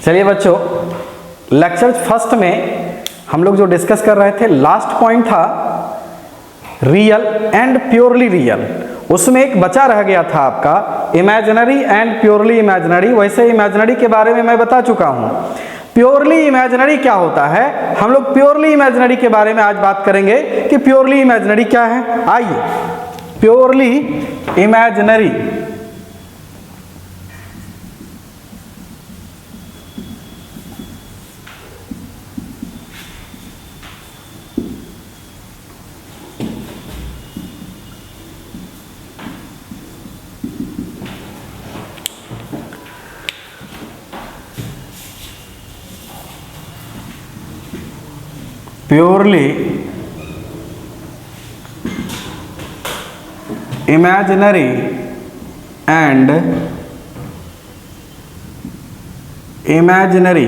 चलिए बच्चों, lecture first में हम लोग जो डिस्कस कर रहे थे, लास्ट पॉइंट था रियल एंड प्योरली रियल। उसमें एक बचा रह गया था आपका इमेजिनरी एंड प्योरली इमेजिनरी। वैसे इमेजिनरी के बारे में मैं बता चुका हूं। प्योरली इमेजिनरी क्या होता है, हम लोग प्योरली इमेजिनरी के बारे में आज बात करेंगे कि प्योरली इमेजिनरी क्या है। आइए, purely imaginary purely imaginary and imaginary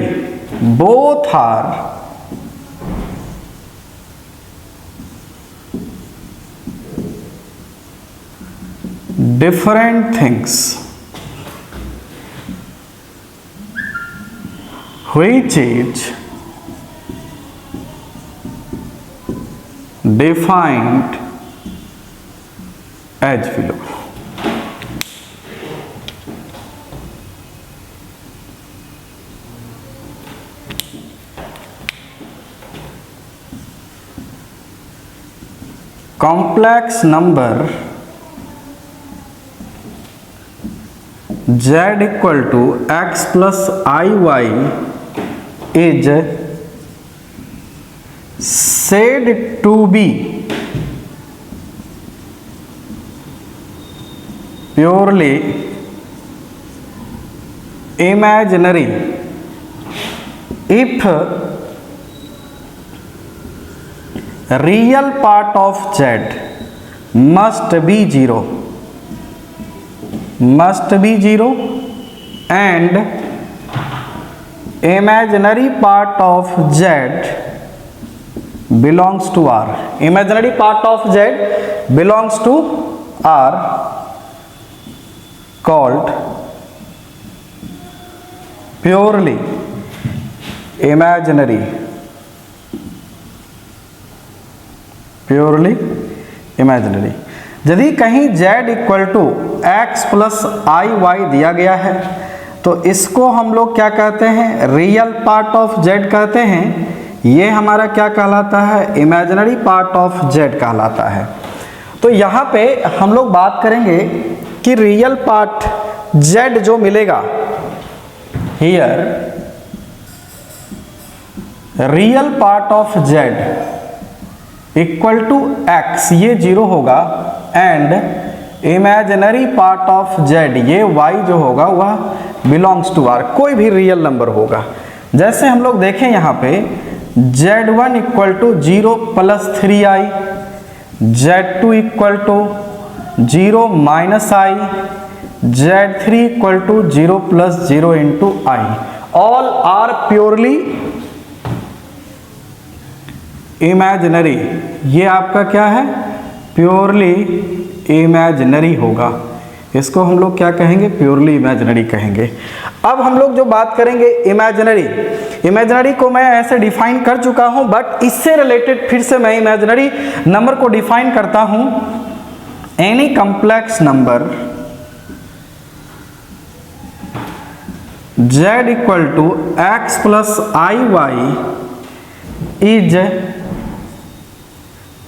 both are different things which is defined as below. Complex number z equal to x plus iy is said to be purely imaginary if real part of z must be zero and imaginary part of z belongs to R. Imaginary part of Z belongs to R called purely imaginary. Purely imaginary. यदि कहीं Z equal to x plus i y दिया गया है तो इसको हम लोग क्या कहते हैं, रियल पार्ट ऑफ Z कहते हैं। ये हमारा क्या कहलाता है, इमेजिनरी पार्ट ऑफ Z कहलाता है। तो यहाँ पे हम लोग बात करेंगे कि रियल पार्ट Z जो मिलेगा, here real part of Z equal to x, ये 0 होगा, and imaginary part of Z, ये y जो होगा वह बिलोंग्स टू R, कोई भी रियल नंबर होगा। जैसे हम लोग देखें यहाँ पे Z1 equal to 0 plus 3i, Z2 equal to 0 minus i, Z3 equal to 0 plus 0 into i, all are purely imaginary. ये आपका क्या है, प्योरली इमेजिनरी होगा। इसको हम लोग क्या कहेंगे, प्योरली इमेजिनरी कहेंगे। अब हम लोग जो बात करेंगे इमेजिनरी को मैं ऐसे डिफाइन कर चुका हूं, बट इससे रिलेटेड फिर से मैं इमेजिनरी नंबर को डिफाइन करता हूं। Any complex number z equal to x plus i y is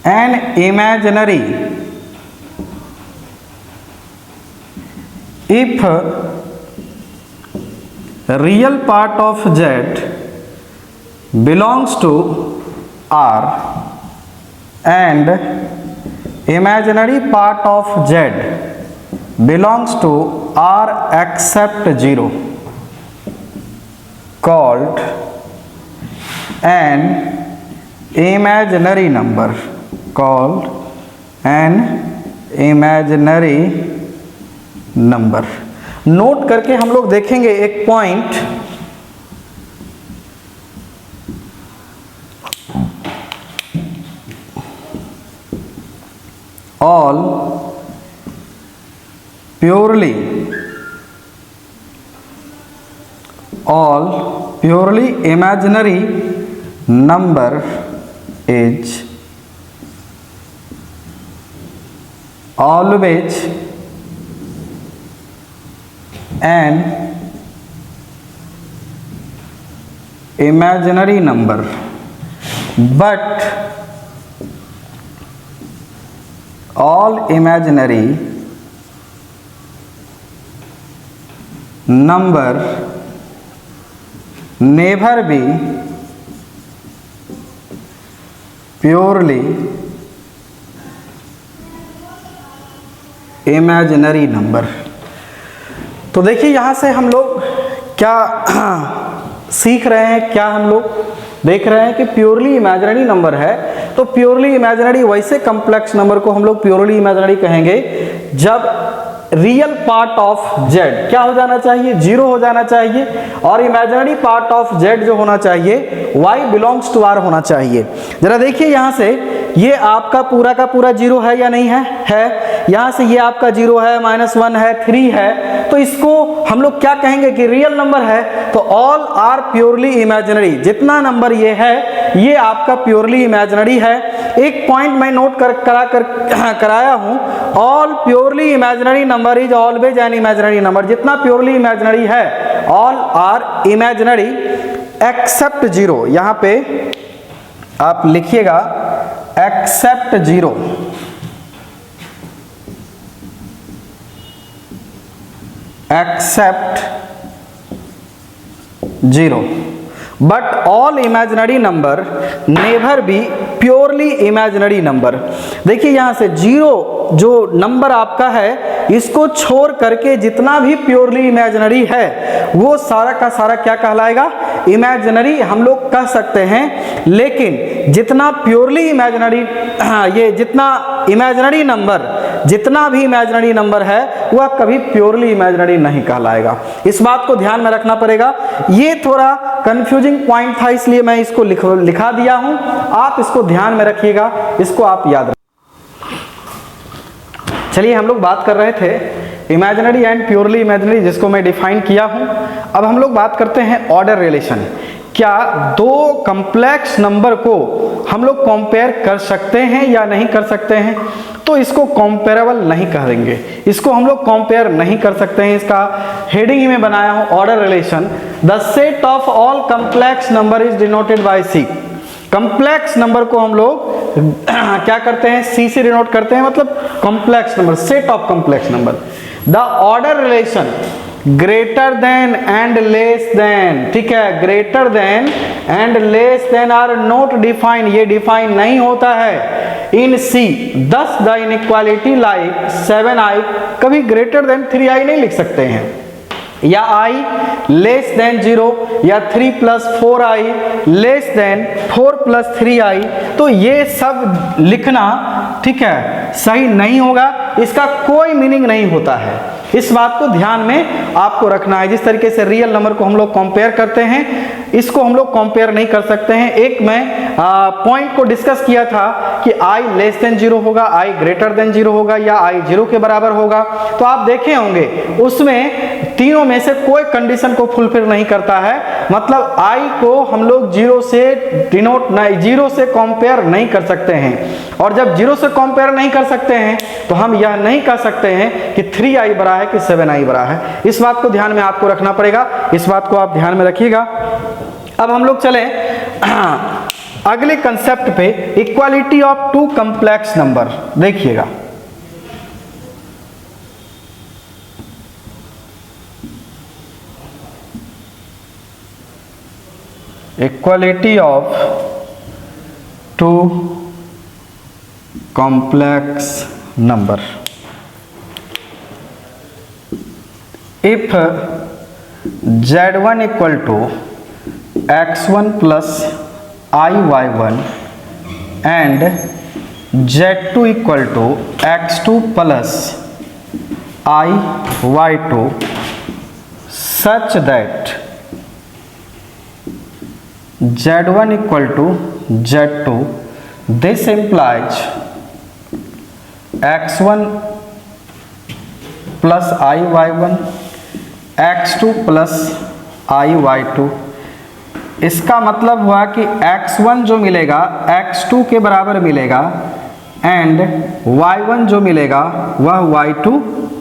an imaginary if real part of Z belongs to R and imaginary part of Z belongs to R except 0 called an imaginary number, called an imaginary number. Note करके हम लोग देखेंगे एक point, all purely all purely imaginary number is always an imaginary number, but all imaginary number never be purely imaginary number. तो देखिए यहाँ से हम लोग क्या सीख रहे हैं, क्या हम लोग देख रहे हैं कि प्योरली इमेजिनरी नंबर है तो प्योरली इमेजिनरी वैसे कॉम्प्लेक्स नंबर को हम लोग प्योरली इमेजिनरी कहेंगे जब रियल पार्ट ऑफ जेड क्या हो जाना चाहिए, जीरो हो जाना चाहिए, और इमेजिनरी पार्ट ऑफ जेड जो होना चाहिए वाई बिलोंग्स टू आर होना चाहिए। जरा देखिए यहाँ से ये आपका पूरा का पूरा जीरो है या नहीं है यहाँ से ये आपका जीरो है, -1 है, 3 है, तो इसको हम लोग क्या कहेंगे कि रियल नंबर है, तो ऑल आर प्योरली इमेजिनरी। जितना नंबर ये है ये आपका प्योरली इमेजिनरी है। एक पॉइंट मैं नोट कराया हूं, all purely imaginary number is always an imaginary number. जितना प्योरली इमेजिनरी है all are imaginary except zero. यहां पे आप लिखिएगा except zero, except zero, but all imaginary number never be purely imaginary number. देखिए यहां से जीरो जो नंबर आपका है इसको छोड़ करके जितना भी प्योरली इमेजिनरी है वो सारा का सारा क्या कहलाएगा, इमेजिनरी हम लोग कह सकते हैं। लेकिन जितना प्योरली इमेजिनरी ये जितना इमेजिनरी नंबर जितना भी इमेजिनरी नंबर है वह कभी प्योरली इमेजिनरी नहीं कहलाएगा। इस बात को ध्यान में रखना पड़ेगा। ये थोड़ा कंफ्यूजिंग पॉइंट था इसलिए मैं इसको लिखा दिया हूं, आप इसको ध्यान में रखिएगा, इसको आप याद रखिए। चलिए हम लोग बात कर रहे थे इमेजिनरी एंड प्योरली इमेजिनरी जिसको मैं डिफाइन किया हूं। अब हम लोग बात करते हैं ऑर्डर रिलेशन। क्या दो कॉम्प्लेक्स नंबर को हम लोग कंपेयर कर सकते हैं या नहीं कर सकते हैं, तो इसको कंपेरेबल नहीं कहेंगे, इसको हम लोग कंपेयर नहीं कर सकते हैं। इसका हेडिंग ही मैं बनाया हूं order relation. The set of all complex number is denoted by C. Complex number को हम लोग क्या करते हैं, सी से डिनोट करते हैं, मतलब complex number, set of complex number. The order relation greater than and less than, ठीक है, greater than and less than are not define, ये डिफाइन नहीं होता है इन सी। दस द इनइक्वालिटी लाइक 7i, कभी ग्रेटर देन 3i नहीं लिख सकते हैं, या i लेस देन 0, या 3 + 4i लेस देन 4 + 3i। तो ये सब लिखना, ठीक है, सही नहीं होगा, इसका कोई मीनिंग नहीं होता है। इस बात को ध्यान में आपको रखना है। जिस तरीके से रियल नंबर को हम लोग कंपेयर करते हैं इसको हम लोग कंपेयर नहीं कर सकते हैं। एक मैं पॉइंट को डिस्कस किया था कि i लेस देन 0 होगा, i ग्रेटर देन 0 होगा, या i 0 के बराबर होगा। तो आप देखे होंगे उसमें तीनों में से कोई कंडीशन को फुलफिल नहीं करता है, मतलब i को हम लोग 0 से डिनोट नहीं, 0 से कंपेयर नहीं कर सकते हैं। और जब 0 से कंपेयर नहीं कर सकते हैं तो हम यह नहीं कह सकते हैं कि 3i बड़ा है कि 7i बड़ा है। इस बात को ध्यान में आपको रखना पड़ेगा, इस बात को आप ध्यान में रखिएगा। अब हम लोग चलें अगले कंसेप्ट पे, equality of two complex number. देखिएगा equality of two complex number. If z1 equal to x1 plus iy1 and z2 equal to x2 plus iy2 such that z1 equal to z2, this implies x1 plus iy1 x2 plus IY2। इसका मतलब हुआ कि x1 जो मिलेगा x2 के बराबर मिलेगा and y1 जो मिलेगा वह y2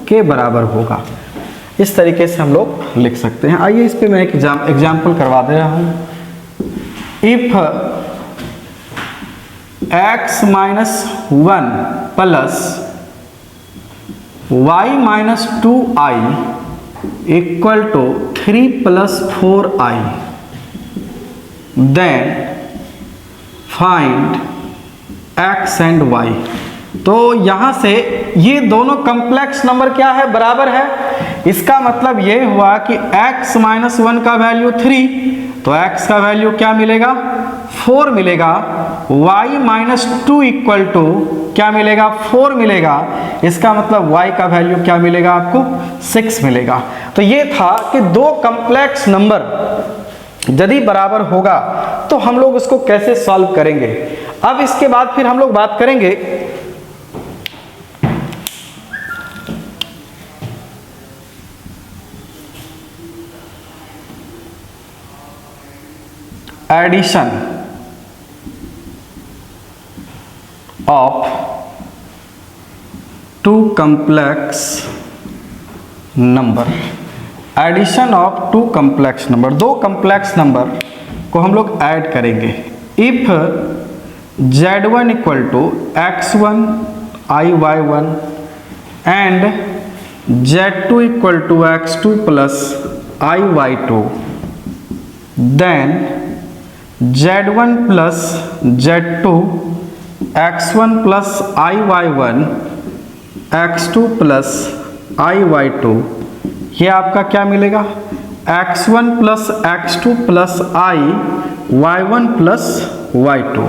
के बराबर होगा। इस तरीके से हम लोग लिख सकते हैं। आइए इस पे मैं एक एग्जाम्पल करवा दे रहा हूँ। If x minus 1 plus y minus 2i equal to 3 plus 4i then find x and y। तो यहां से ये दोनों कॉम्प्लेक्स नंबर क्या है, बराबर है। इसका मतलब ये हुआ कि x माइनस 1 का वैल्यू 3, तो x का वैल्यू क्या मिलेगा 4 मिलेगा। y माइनस 2 इक्वल टू क्या मिलेगा 4 मिलेगा। इसका मतलब y का वैल्यू क्या मिलेगा आपको 6 मिलेगा। तो ये था कि दो कॉम्प्लेक्स नंबर यदि बराबर होगा तो हम लोग उसको कैसे सॉल्व करेंगे। अब इसके बाद फिर हम लोग बात करेंगे addition of two complex number. Addition of two complex number, दो कॉम्प्लेक्स नंबर को हम लोग ऐड करेंगे। If z1 equal to x1 iy1 and z2 equal to x2 plus iy2 then z1 plus z2 x1 plus iy1 x2 plus iy2, ये आपका क्या मिलेगा x1 plus x2 plus i y1 plus y2।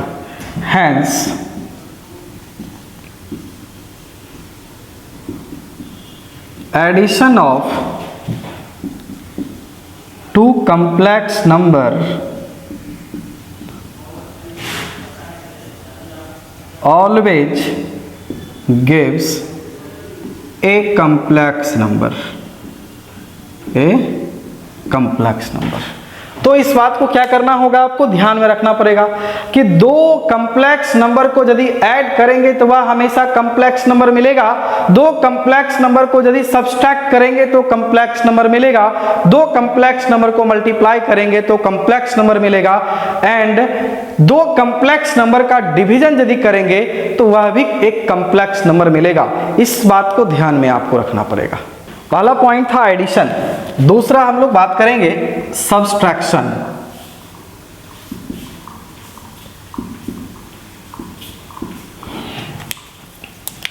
Hence addition of two complex number always gives a complex number, a complex number। तो इस बात को क्या करना होगा, आपको ध्यान में रखना पड़ेगा कि दो कॉम्प्लेक्स नंबर को यदि ऐड करेंगे तो वह हमेशा कॉम्प्लेक्स नंबर मिलेगा। दो कॉम्प्लेक्स नंबर को यदि सब्सट्रैक्ट करेंगे तो कॉम्प्लेक्स नंबर मिलेगा। दो कॉम्प्लेक्स नंबर को मल्टीप्लाई करेंगे तो कॉम्प्लेक्स नंबर मिलेगा। एंड दो कॉम्प्लेक्स नंबर का डिवीजन यदि करेंगे तो वह भी एक कॉम्प्लेक्स नंबर मिलेगा। इस बात को ध्यान में आपको रखना पड़ेगा। पहला पॉइंट था एडिशन। दूसरा हम लोग बात करेंगे subtraction.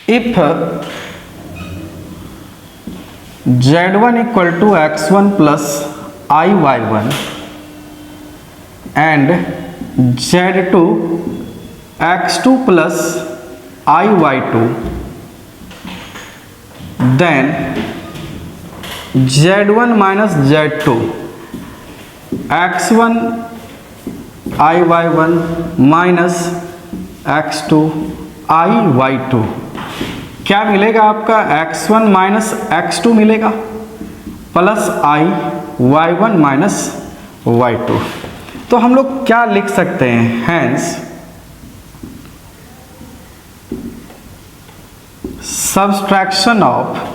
If z1 equal to x1 plus iy1 and z2 x2 plus iy2 then z1 minus z2 x1 iy1 minus x2 iy2 क्या मिलेगा आपका x1 माइनस x2 मिलेगा प्लस iy1 माइनस y2। तो हम लोग क्या लिख सकते हैं, hence subtraction of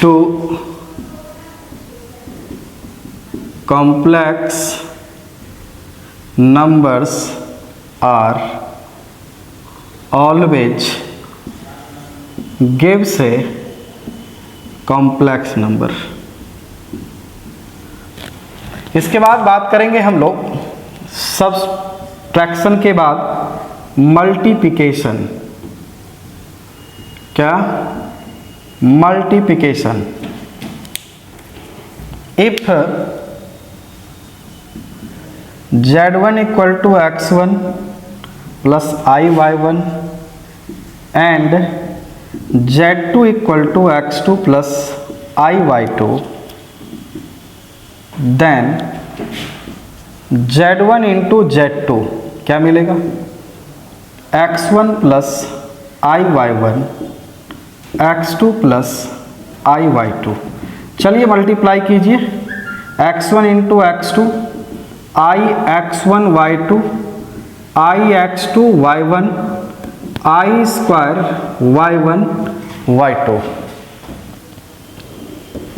two complex numbers are always gives a complex number। इसके बाद बात करेंगे हम लोग सब्सट्रैक्शन के बाद मल्टीप्लिकेशन। क्या, multiplication. If z1 equal to x1 plus iy1 and z2 equal to x2 plus iy2 then z1 into z2 क्या मिलेगा x1 plus iy1 x2 plus iy2। चलिए मल्टीप्लाई कीजिए, x1 into x2 I x1 y2 i x2 y1 I square y1 y2।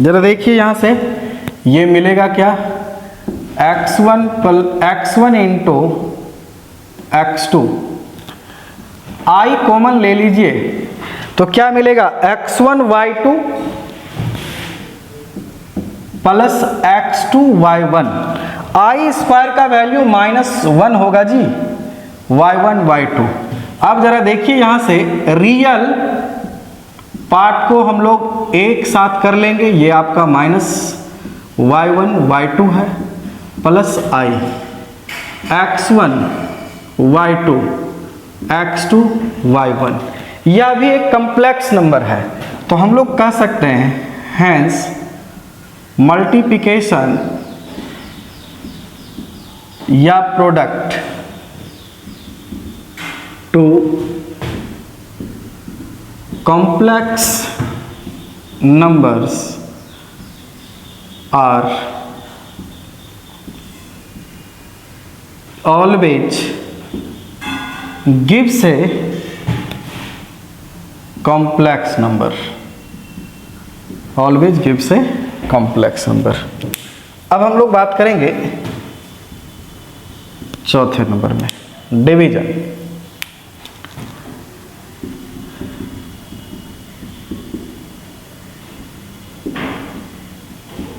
जरा देखिए यहाँ से ये मिलेगा क्या, x1 इंटू x2, आई कॉमन ले लीजिए तो क्या मिलेगा, x1 y2 plus x2 y1, आई स्क्वायर का वैल्यू -1 होगा जी, y1 y2। अब जरा देखिए यहाँ से रियल पार्ट को हम लोग एक साथ कर लेंगे, ये आपका -y1 y2 है प्लस आई x1 y2 x2 y1, यह भी एक कॉम्प्लेक्स नंबर है। तो हम लोग कह सकते हैं हैंस मल्टीप्लिकेशन या product two complex numbers are always gives a complex number, always gives a complex number. अब हम लोग बात करेंगे चौथे नंबर में, division.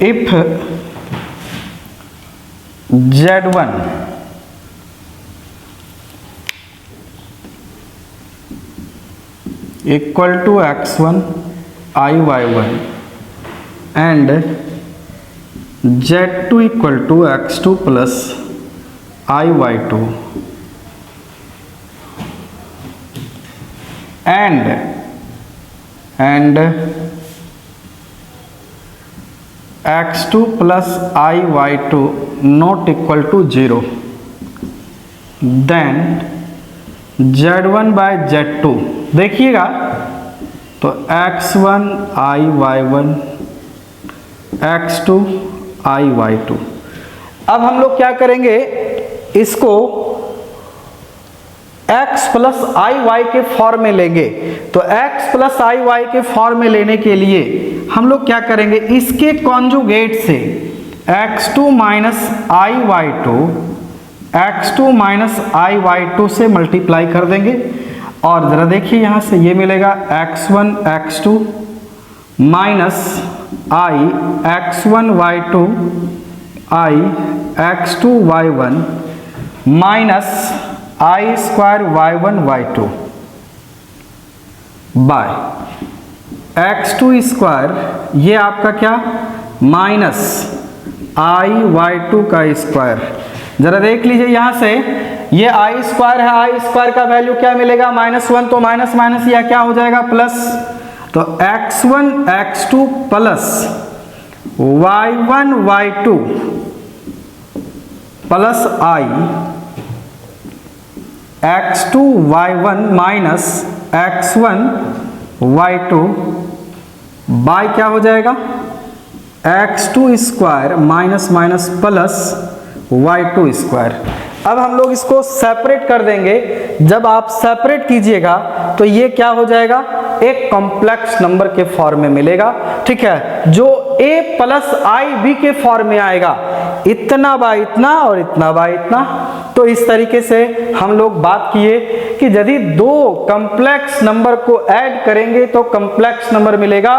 If Z1 equal to x1 i y1 and Z2 equal to x2 plus i y2 and x2 plus i y2 not equal to 0, then Z1 by Z2 देखिएगा तो x1 i y1 x2 I y2। अब हम लोग क्या करेंगे, इसको x plus i Y के form में लेंगे। तो x प्लस आई वाई के फॉर्म में लेने के लिए हम लोग क्या करेंगे, इसके कॉन्जुगेट से x2 माइनस आई y2 x2 माइनस आई y2 से मल्टीप्लाई कर देंगे। और ज़रा देखिए यहाँ से ये मिलेगा x1 x2 minus i x1 y2 i x2 y1 minus i square y1 y2 by x2 square, ये आपका क्या माइनस आई y2 का स्क्वायर। जरा देख लीजिए यहाँ से ये आई स्क्वायर है, आई स्क्वायर का वैल्यू क्या मिलेगा -1, तो माइनस माइनस यह क्या हो जाएगा प्लस, तो x1 x2 plus y1 y2 plus i x2 y1 minus x1 y2 by क्या हो जाएगा x2 square minus minus plus y2 square. अब हम लोग इसको सेपरेट कर देंगे। जब आप सेपरेट कीजिएगा तो ये क्या हो जाएगा, एक कॉम्प्लेक्स नंबर के फॉर्म में मिलेगा, ठीक है, जो a प्लस आई बी के फॉर्म में आएगा, इतना बाय इतना और इतना बाय इतना। तो इस तरीके से हम लोग बात किए कि यदि दो कॉम्प्लेक्स नंबर को ऐड करेंगे तो कॉम्प्लेक्स नंबर मिलेगा,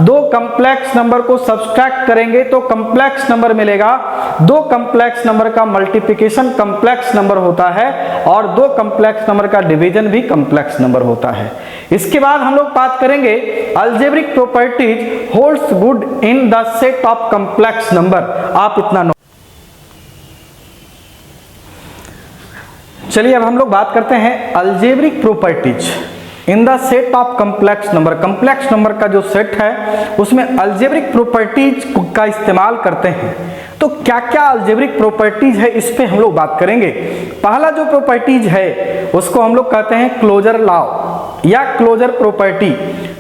दो कॉम्प्लेक्स नंबर को सब्सट्रैक्ट करेंगे तो कॉम्प्लेक्स नंबर मिलेगा, दो कॉम्प्लेक्स नंबर का मल्टीप्लिकेशन कॉम्प्लेक्स नंबर होता है और दो कॉम्प्लेक्स नंबर का डिवीजन भी कॉम्प्लेक्स नंबर होता है। इसके बाद हम लोग बात करेंगे algebraic properties holds good in the set of complex number. आप इतना चलिए अब हम लोग बात करते हैं algebraic properties in the set of complex number. Complex number का जो सेट है उसमें अलजेब्रिक प्रॉपर्टीज का इस्तेमाल करते हैं। तो क्या क्या अलजेब्रिक प्रॉपर्टीज है इस पे हम लोग बात करेंगे। पहला जो प्रॉपर्टीज है उसको हम लोग कहते हैं क्लोजर लॉ या क्लोजर प्रॉपर्टी।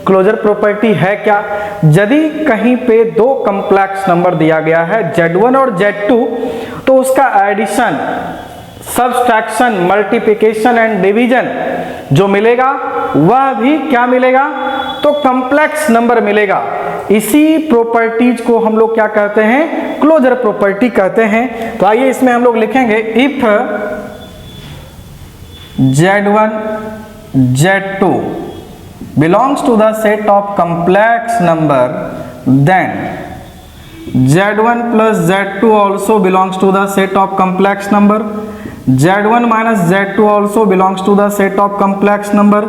क्लोजर प्रॉपर्टी है क्या? यदि कहीं पे दो कॉम्प्लेक्स नंबर दिया गया है Z1 और Z2, तो उसका addition, subtraction, multiplication and division जो मिलेगा वह भी क्या मिलेगा? तो कॉम्प्लेक्स नंबर मिलेगा। इसी प्रॉपर्टीज को हम लोग क्या कहते हैं? क्लोजर प्रॉपर्टी कहते हैं। तो आइए इसमें हम लोग लिखेंगे if Z1 Z2 belongs to the set of complex number, then Z1 plus Z2 also belongs to the set of complex number, Z1 minus Z2 also belongs to the set of complex number,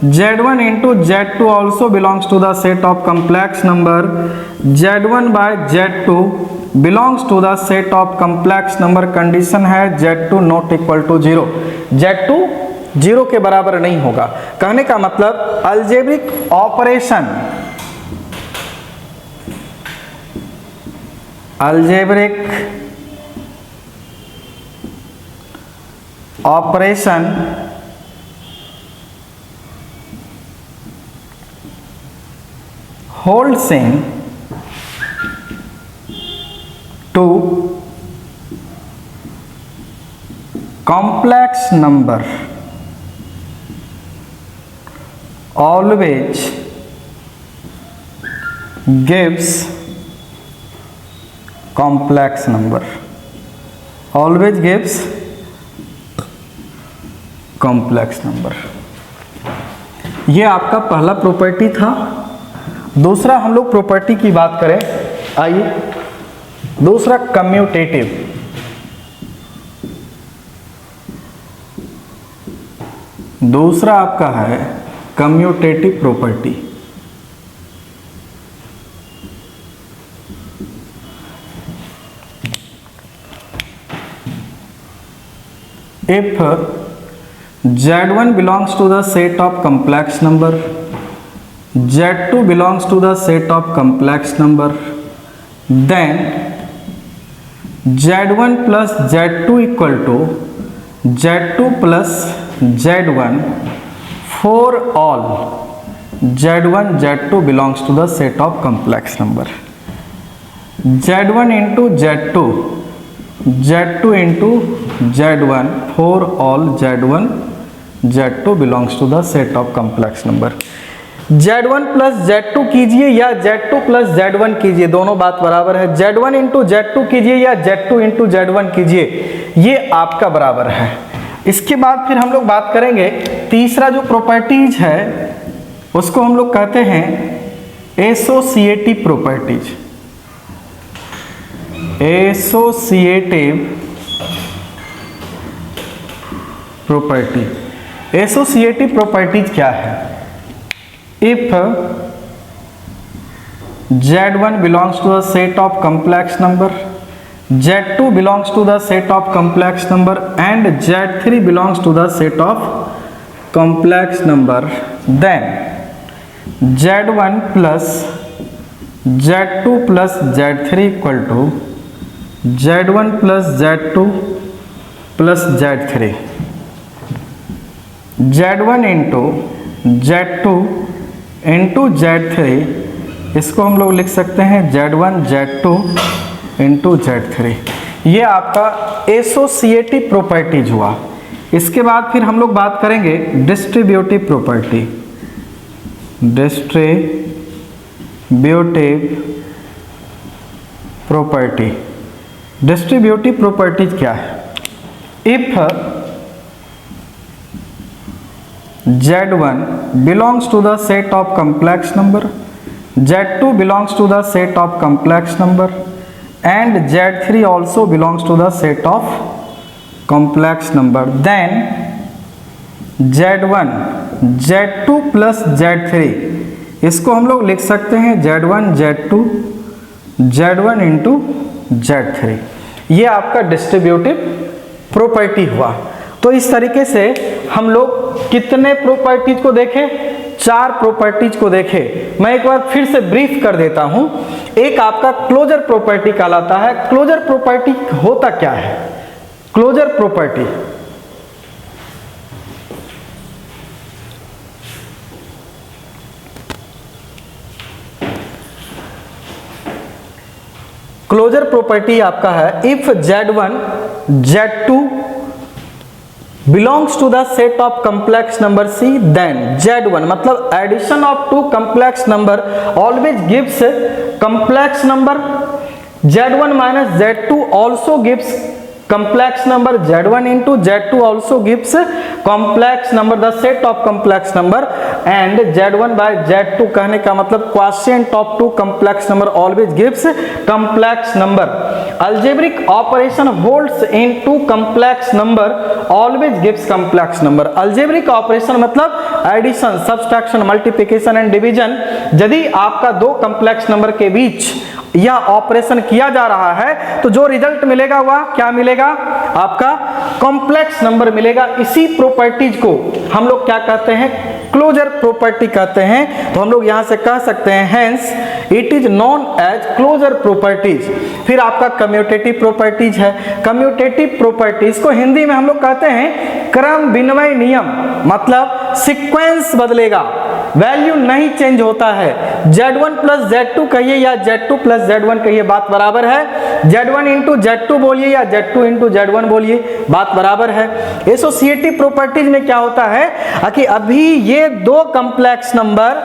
Z1 into Z2 also belongs to the set of complex number, Z1 by Z2 belongs to the set of complex number। Condition है Z2 not equal to 0, Z2 0 के बराबर नहीं होगा। कहने का मतलब algebraic operation, algebraic operation holds in to complex number always gives complex number, always gives complex number। ये आपका पहला प्रॉपर्टी था। दूसरा हम लोग प्रॉपर्टी की बात करें, आइए दूसरा कम्यूटेटिव। दूसरा आपका है commutative property. If Z1 belongs to the set of complex number, Z2 belongs to the set of complex number, then Z1 plus Z2 equal to Z2 plus Z1 for all Z1 Z2 belongs to the set of complex number, Z1 into Z2, Z2 into Z1 for all Z1 Z2 belongs to the set of complex number। Z1 plus Z2 कीजिए या Z2 plus Z1 कीजिए, दोनों बात बराबर है। Z1 into Z2 कीजिए या Z2 into Z1 कीजिए, ये आपका बराबर है। इसके बाद फिर हम लोग बात करेंगे तीसरा जो प्रॉपर्टीज है उसको हम लोग कहते हैं associative properties. Associative property, associative properties क्या है? If Z1 belongs to the set of complex number, Z2 belongs to the set of complex number and Z3 belongs to the set of complex number, then Z1 plus Z2 plus Z3 equal to Z1 plus Z2 plus Z3, Z1 into Z2 into Z3, इसको हम लोग लिख सकते हैं Z1 Z2 into Z3। ये आपका associative properties हुआ। इसके बाद फिर हम लोग बात करेंगे distributive property. Distributive property, distributive properties क्या है? If Z1 belongs to the set of complex number, Z2 belongs to the set of complex number and Z3 also belongs to the set of complex number, then Z1 Z2 plus Z3, इसको हम लोग लिख सकते हैं Z1 Z2 Z1 into Z3। ये आपका distributive property हुआ। तो इस तरीके से हम लोग कितने प्रॉपर्टीज को देखें? 4 प्रॉपर्टीज को देखें। मैं एक बार फिर से ब्रीफ कर देता हूं। एक आपका क्लोजर प्रॉपर्टी कहलाता है। क्लोजर प्रॉपर्टी होता क्या है? क्लोजर प्रॉपर्टी क्लोजर प्रॉपर्टी आपका है if Z1 Z2 belongs to the set of complex number C, then Z1 मतलब addition of two complex number always gives complex number, Z1 minus Z2 also gives complex number, Z1 into Z2 also gives complex number, the set of complex number, and Z1 by Z2 कहने का मतलब quotient of two complex number always gives complex number. Algebraic operation holds in two complex number always gives complex number. Algebraic operation मतलब addition, subtraction, multiplication and division, यदि आपका दो complex number के बीच यह operation किया जा रहा है तो जो रिजल्ट मिलेगा वह क्या मिलेगा, आपका कॉम्प्लेक्स नंबर मिलेगा. इसी प्रॉपर्टीज को हम लोग क्या कहते हैं, क्लोजर प्रॉपर्टी कहते हैं. तो हम लोग यहां से कह सकते हैं hence it is known as closure properties. फिर आपका कम्यूटेटिव प्रॉपर्टीज है. कम्यूटेटिव प्रॉपर्टीज को हिंदी में हम लोग कहते हैं क्रम विनिमय नियम, मतलब सीक्वेंस बदलेगा, वैल्यू नहीं चेंज होता है. Z1 प्लस Z2 कहिए या Z2 प्लस Z1 कहिए, बात बराबर है. Z1 इंटू Z2 बोलिए या Z2 इंटू Z1 बोलिए, बात बराबर है. एसोसिएटिव प्रॉपर्टीज में क्या होता है कि अभी ये दो कॉम्प्लेक्स नंबर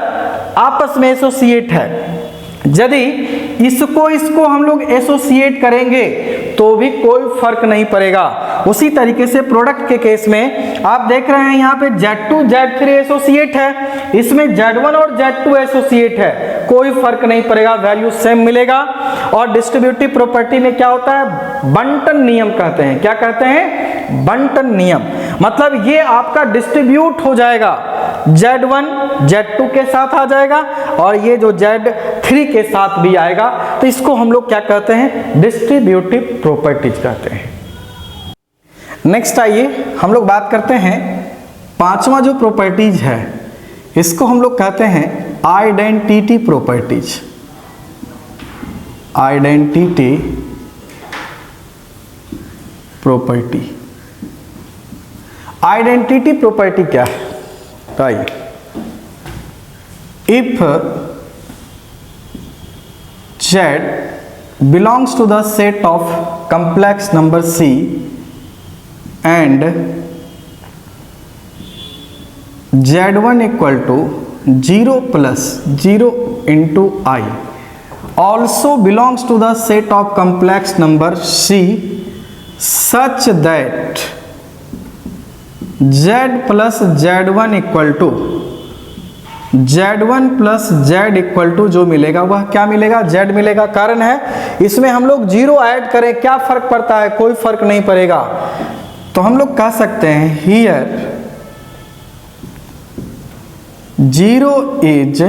आपस में एसोसिएट है, यदि इसको हम लोग एसोसिएट करेंगे तो भी कोई फर्क नहीं पड़ेगा. उसी तरीके से प्रोडक्ट के केस में आप देख रहे हैं यहाँ पे Z2 Z3 एसोसिएट है, इसमें Z1 और Z2 एसोसिएट है, कोई फर्क नहीं पड़ेगा, वैल्यू सेम मिलेगा. और डिस्ट्रीब्यूटिव प्रॉपर्टी में क्या होता है, बंटन नियम कहते हैं. क्या कहते हैं, बंटन नियम. मतलब ये आपका डिस्ट्रीब्यूट हो जाएगा, Z1 Z2 के साथ आ जाएगा और ये जो Z3 के साथ भी आएगा. तो इसको हम लोग क्या कहते हैं, डिस्ट्रीब्यूटिव प्रॉपर्टीज कहते हैं. नेक्स्ट आइए हम लोग बात करते हैं पांचवा जो प्रॉपर्टीज है, इसको हम लोग कहते हैं identity properties. Identity property. Identity property क्या है, तो आइए, if Z belongs to the set of complex number C and Z1 equal to 0 plus 0 into I also belongs to the set of complex number C such that Z plus Z1 equal to Z1 plus Z equal to जो मिलेगा वह क्या मिलेगा, Z मिलेगा. कारण है इसमें हम लोग जीरो ऐड करें, क्या फर्क पड़ता है, कोई फर्क नहीं पड़ेगा. तो हम लोग कह सकते हैं here zero is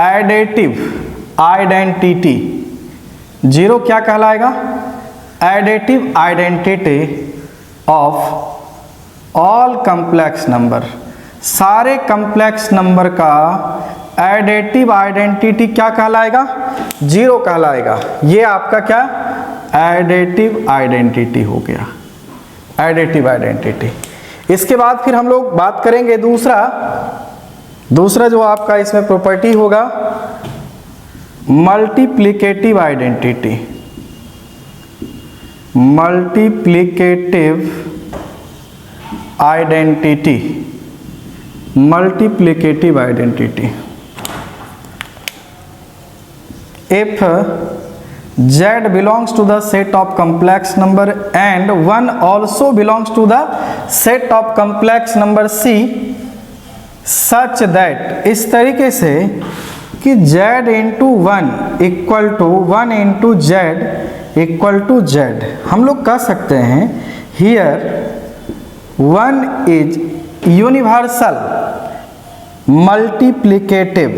additive identity. Zero क्या कहलाएगा, additive identity of all complex number. सारे कॉम्प्लेक्स नंबर का एडिटिव आइडेंटिटी क्या कहलाएगा, जीरो कहलाएगा. ये आपका क्या एडिटिव आइडेंटिटी हो गया, एडिटिव आइडेंटिटी. इसके बाद फिर हम लोग बात करेंगे दूसरा जो आपका इसमें प्रॉपर्टी होगा multiplicative identity. Multiplicative identity. Multiplicative identity. If Z belongs to the set of complex number and 1 also belongs to the set of complex number C such that, इस तरीके से कि Z into 1 equal to 1 into Z equal to Z. हम लोग कह सकते हैं here 1 is universal multiplicative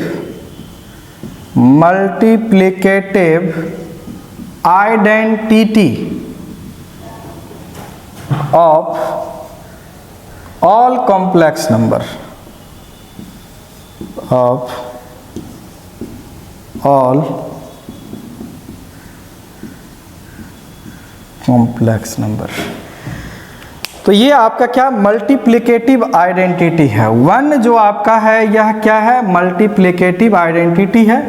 identity of all complex number, of all complex number. तो ये आपका क्या मल्टीप्लिकेटिव आइडेंटिटी है। 1 जो आपका है यह क्या है, मल्टीप्लिकेटिव आइडेंटिटी है,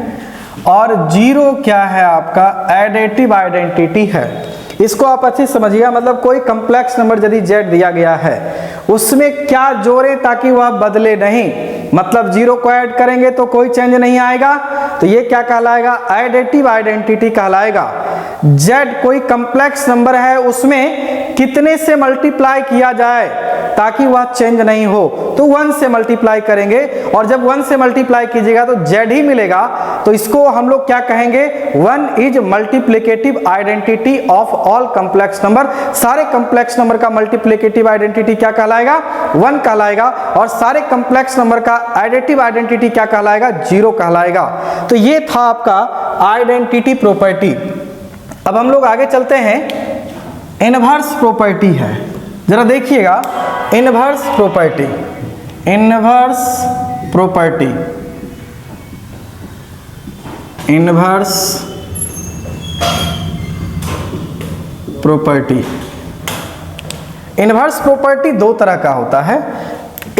और 0 क्या है आपका एडिटिव आइडेंटिटी है। इसको आप अच्छे समझिएगा, मतलब कोई कम्प्लेक्स नंबर यदि z दिया गया है उसमें क्या जोड़ें ताकि वह बदले नहीं, मतलब 0 को ऐड करेंगे तो कोई चेंज नहीं आएगा, तो ये क्या कहलाएगा, एडिटिव आइडेंटिटी कहलाएगा। z कोई कम्प्लेक्स नंबर है उसमें कितने से मल्टीप्लाई किया जाए ताकि वह चेंज नहीं हो, तो 1 से मल्टीप्लाई करेंगे, और जब 1 से मल्टीप्लाई कीजिएगा तो z ही मिलेगा, तो इसको हम लोग क्या कहेंगे, 1 is multiplicative identity of all complex number. सारे कम्प्लेक्स नंबर का मल्टीप्लिकेटिव आइडेंटिटी क्या कहलाएगा, 1 कहलाएगा, और सारे कम्प्लेक्स नंबर का एडिटिव आइडेंटिटी क्या कहलाएगा, 0 कहलाएगा। तो ये था आपका आइडेंटिटी प्रॉपर्टी। अब हम लोग आगे चलते हैं, इनवर्स प्रॉपर्टी है, जरा देखिएगा inverse property. Inverse property, inverse property, inverse property दो तरह का होता है।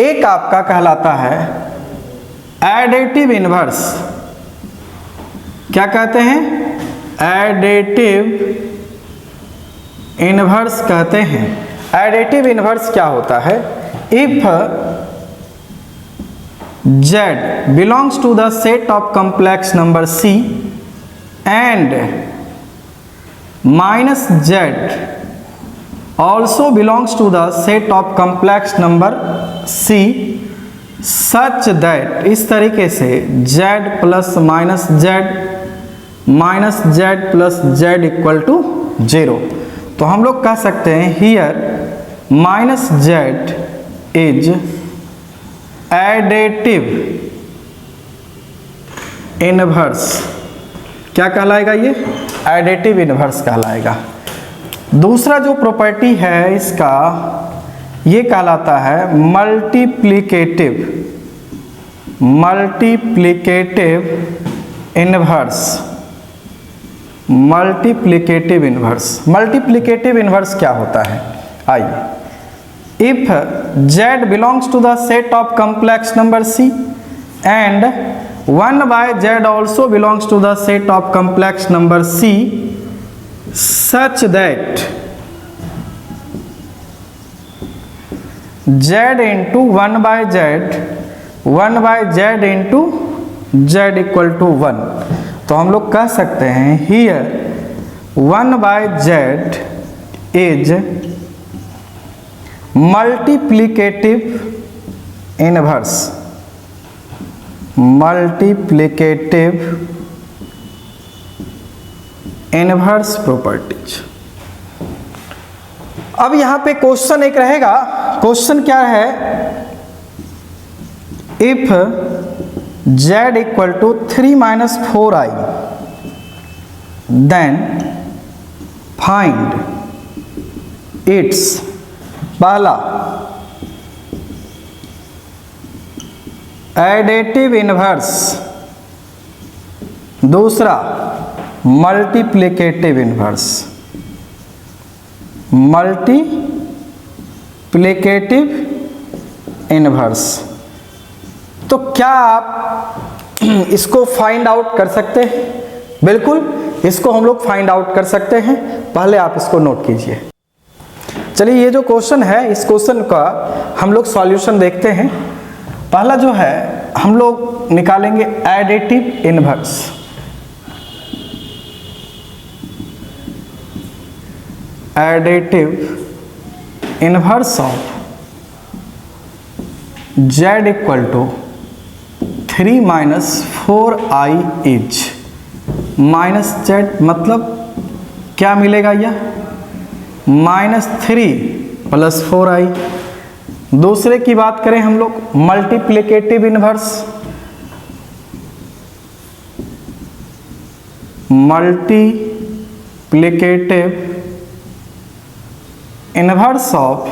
एक आपका कहलाता है एडिटिव इनवर्स, क्या कहते हैं, एडिटिव इनवर्स कहते हैं। एडिटिव इनवर्स क्या होता है, if z belongs to the set of complex number c and minus z also belongs to the set of complex number c such that, इस तरीके से z plus minus z plus z equal to 0, तो हम लोग कह सकते हैं here minus z is additive inverse. क्या कहलाएगा, ये एडिटिव इनवर्स कहलाएगा। दूसरा जो प्रॉपर्टी है इसका, ये कहलाता है multiplicative inverse. Multiplicative inverse, multiplicative inverse क्या होता है, आइए, if z belongs to the set of complex number c and 1 by z also belongs to the set of complex number c such that z into 1 by z into z equal to 1, तो हम लोग कह सकते हैं here 1 by z is multiplicative inverse. Multiplicative inverse properties. अब यहां पे question एक रहेगा, क्वेश्चन क्या है, if z equal to 3 minus 4i then find its, पहला एडिटिव इनवर्स, दूसरा मल्टीप्लिकेटिव इनवर्स। मल्टीप्लिकेटिव इनवर्स, तो क्या आप इसको फाइंड आउट कर सकते हैं, बिल्कुल इसको हम लोग फाइंड आउट कर सकते हैं। पहले आप इसको नोट कीजिए। चलिए, ये जो क्वेश्चन है इस क्वेश्चन का हम लोग सॉल्यूशन देखते हैं। पहला जो है हम लोग निकालेंगे additive inverse. Additive inverse of z equal to 3 minus 4i is minus z, मतलब क्या मिलेगा, यह -3 + 4i। दूसरे की बात करें हम लोग multiplicative inverse, multiplicative inverse of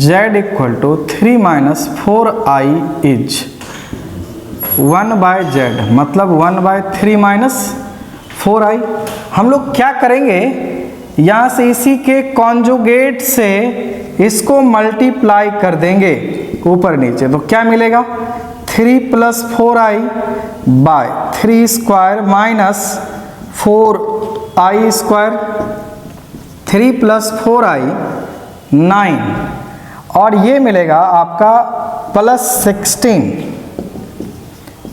z equal to 3 minus 4i is 1 by z, मतलब 1/3 - 4i। हम लोग क्या करेंगे, यहाँ से इसी के कॉन्जुगेट से इसको मल्टीप्लाई कर देंगे ऊपर नीचे, तो क्या मिलेगा 3 + 4i/3 square minus 4i square, 3 + 4i 9, और ये मिलेगा आपका +16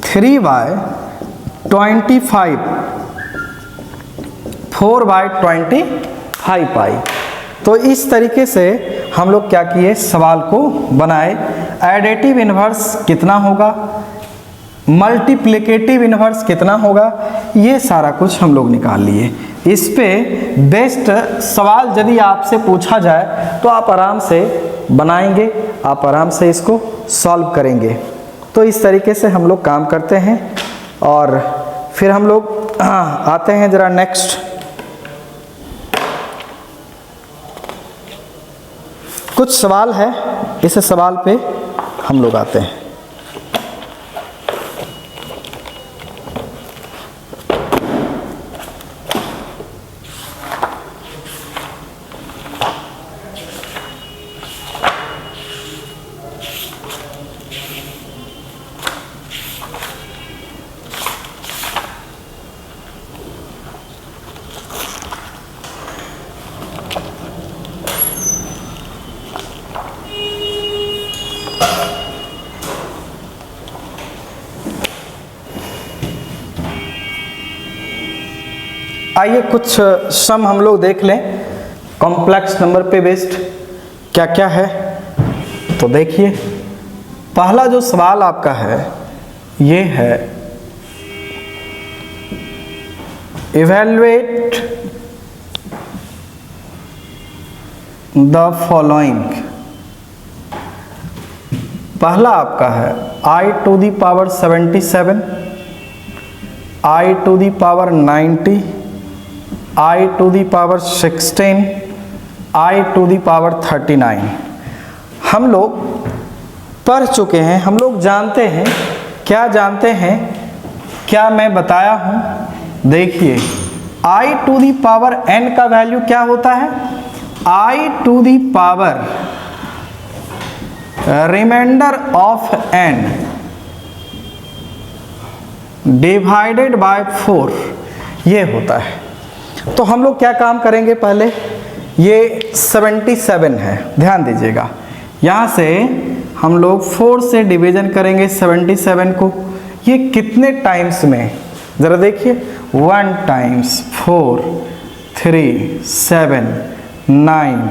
3/25 4/25i। तो इस तरीके से हम लोग क्या किए, सवाल को बनाए। एडिटिव इन्वर्स कितना होगा, मल्टीप्लिकेटिव इन्वर्स कितना होगा, ये सारा कुछ हम लोग निकाल लिए। इस पे बेस्ट सवाल यदि आपसे पूछा जाए तो आप आराम से बनाएंगे, आप आराम से इसको सॉल्व करेंगे। तो इस तरीके से हम लोग काम करते हैं और फिर हम लोग आते हैं ज़रा नेक्स्ट। कुछ सवाल है, इस सवाल पे हम लोग आते हैं। आइए कुछ सम हम लोग देख लें कॉम्प्लेक्स नंबर पे बेस्ड क्या क्या है। तो देखिए पहला जो सवाल आपका है ये है, इवैल्यूएट द फॉलोइंग। पहला आपका है i⁻77, i⁻90, i⁻16, i⁻39। हम लोग पढ़ चुके हैं, हम लोग जानते हैं। क्या जानते हैं, क्या मैं बताया हूँ? देखिए i⁻n का वैल्यू क्या होता है, i⁻ remainder of n divided by 4 ये होता है। तो हम लोग क्या काम करेंगे, पहले ये 77 है, ध्यान दीजिएगा। यहाँ से हम लोग 4 से डिवीजन करेंगे 77 को। ये कितने टाइम्स में, ज़रा देखिए, 1 टाइम्स 4, 3, 7, 9,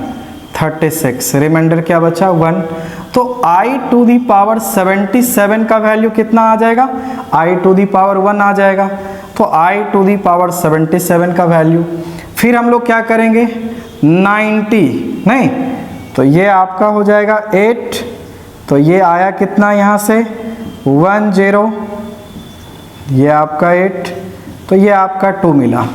36, रिमाइंडर क्या बचा 1। तो i⁻77 का वैल्यू कितना आ जाएगा, i⁻1 आ जाएगा। तो i⁻77 का वैल्यू, फिर हम लोग क्या करेंगे 90, नहीं तो ये आपका हो जाएगा 8, तो ये आया कितना यहाँ से 10, ये आपका 8, तो ये आपका 2 मिला।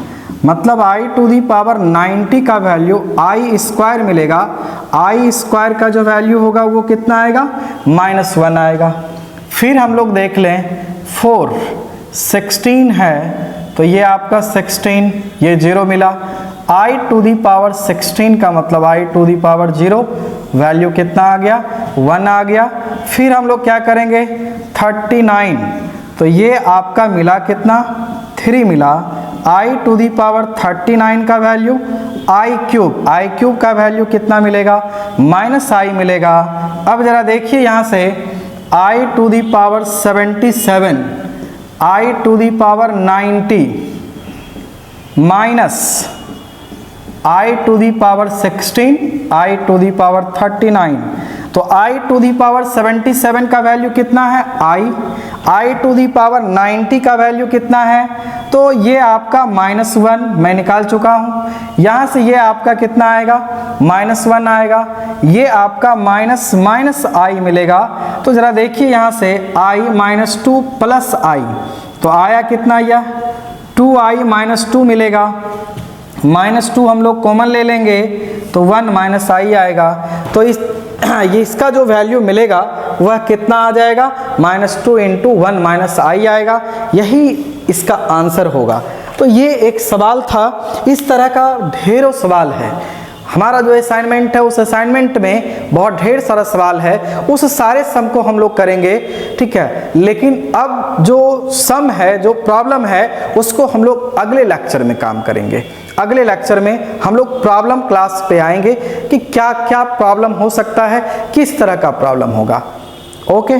मतलब i⁻90 का वैल्यू i² मिलेगा। i² का जो वैल्यू होगा वो कितना आएगा, -1 आएगा। फिर हम लोग देख लें 4, 16 है, तो ये आपका 16, ये 0 मिला। i⁻16 का मतलब i⁻0 वैल्यू कितना आ गया, 1 आ गया। फिर हम लोग क्या करेंगे 39, तो ये आपका मिला कितना, 3 मिला। i⁻39 का वैल्यू i³ का वैल्यू कितना मिलेगा, -i मिलेगा। अब जरा देखिए यहाँ से i⁻77, i⁻90 minus i⁻16, i⁻39। तो i⁻77 का वैल्यू कितना है i⁻90 का वैल्यू कितना है, तो ये आपका -1 मैं निकाल चुका हूँ। यहाँ से ये आपका कितना आएगा, -1 आएगा। ये आपका माइनस i मिलेगा। तो ज़रा देखिए यहाँ से i-2 + i, तो आया कितना, यह 2i-2 मिलेगा। -2 हम लोग कॉमन ले लेंगे तो 1 -i आएगा। तो इसका जो वैल्यू मिलेगा वह कितना आ जाएगा, -2 × 1 -i आएगा। यही इसका आंसर होगा। तो ये एक सवाल था। इस तरह का ढेरों सवाल है। हमारा जो असाइनमेंट है उस असाइनमेंट में बहुत ढेर सारा सवाल है, उस सारे सम को हम लोग करेंगे, ठीक है। लेकिन अब जो सम है, जो प्रॉब्लम है, उसको हम लोग अगले लेक्चर में काम करेंगे। अगले लेक्चर में हम लोग प्रॉब्लम क्लास पे आएंगे कि क्या क्या प्रॉब्लम हो सकता है, किस तरह का प्रॉब्लम होगा। ओके।